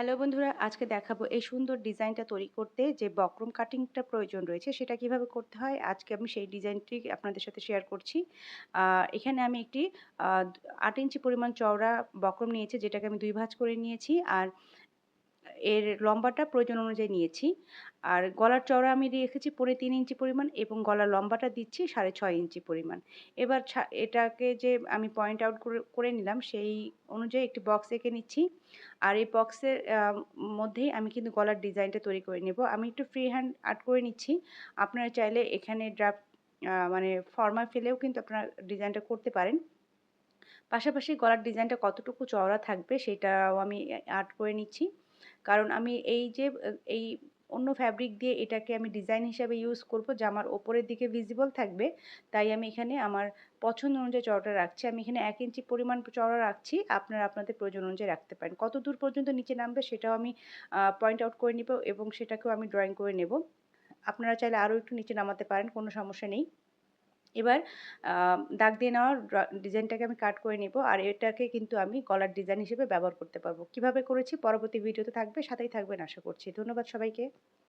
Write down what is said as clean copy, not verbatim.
Hello বন্ধুরা, আজকে দেখাবো এই সুন্দর ডিজাইনটা তৈরি করতে যে বক্রম কাটিংটা প্রয়োজন রয়েছে সেটা কিভাবে করতে হয়। আজকে আমি সেই ডিজাইনটি আপনাদের সাথে শেয়ার করছি। এখানে আমি একটি আ ৮ ইঞ্চি পরিমাণ চওড়া বক্রম নিয়েছি, যেটাকে আমি ২ ভাঁজ করে নিয়েছি। আর এর লম্বাটা প্রয়োজন অনুযায়ী নিয়েছি। আর গলার চওড়া আমি রেখেছি ৩.৫ ইঞ্চি পরিমাণ এবং গলার লম্বাটা দিচ্ছি ৬.৫ ইঞ্চি পরিমাণ। এবার এটাকে যে আমি পয়েন্ট আউট করে নিলাম, সেই অনুযায়ী একটি বক্স এঁকে নিচ্ছি। আর এই বক্সের মধ্যেই আমি কিন্তু গলার ডিজাইনটা তৈরি করে নেব। আমি একটু ফ্রি হ্যান্ড আর্ট করে নিচ্ছি। আপনারা চাইলে এখানে ড্রাফট মানে ফর্মা ফেলেও কিন্তু আপনারা ডিজাইনটা করতে পারেন। পাশাপাশি গলার ডিজাইনটা কতটুকু চওড়া থাকবে সেটাও আমি আর্ট করে নিচ্ছি। কারণ আমি এই যে এই অন্য ফ্যাব্রিক দিয়ে এটাকে আমি ডিজাইন হিসাবে ইউজ করব, জামার ওপরের দিকে ভিজিবল থাকবে। তাই আমি এখানে আমার পছন্দ অনুযায়ী চওড়াটা রাখছি। আমি এখানে ১ ইঞ্চি পরিমাণ চওড়া রাখছি। আপনারা আপনাদের প্রয়োজন অনুযায়ী রাখতে পারেন। কতদূর পর্যন্ত নিচে নামবে সেটাও আমি পয়েন্ট আউট করে নিব এবং সেটাকেও আমি ড্রইং করে নেব। আপনারা চাইলে আরও একটু নিচে নামাতে পারেন, কোনো সমস্যা নেই। এবার আ দাগ দিয়ে নেওয়া ডিজাইনটাকে আমি কাট করে নিব। আর এটাকে কিন্তু আমি গলার ডিজাইন হিসেবে ব্যবহার করতে পারব। কিভাবে করেছি পরবর্তী ভিডিওতে থাকবে, সাথেই থাকবেন আশা করছি। ধন্যবাদ সবাইকে।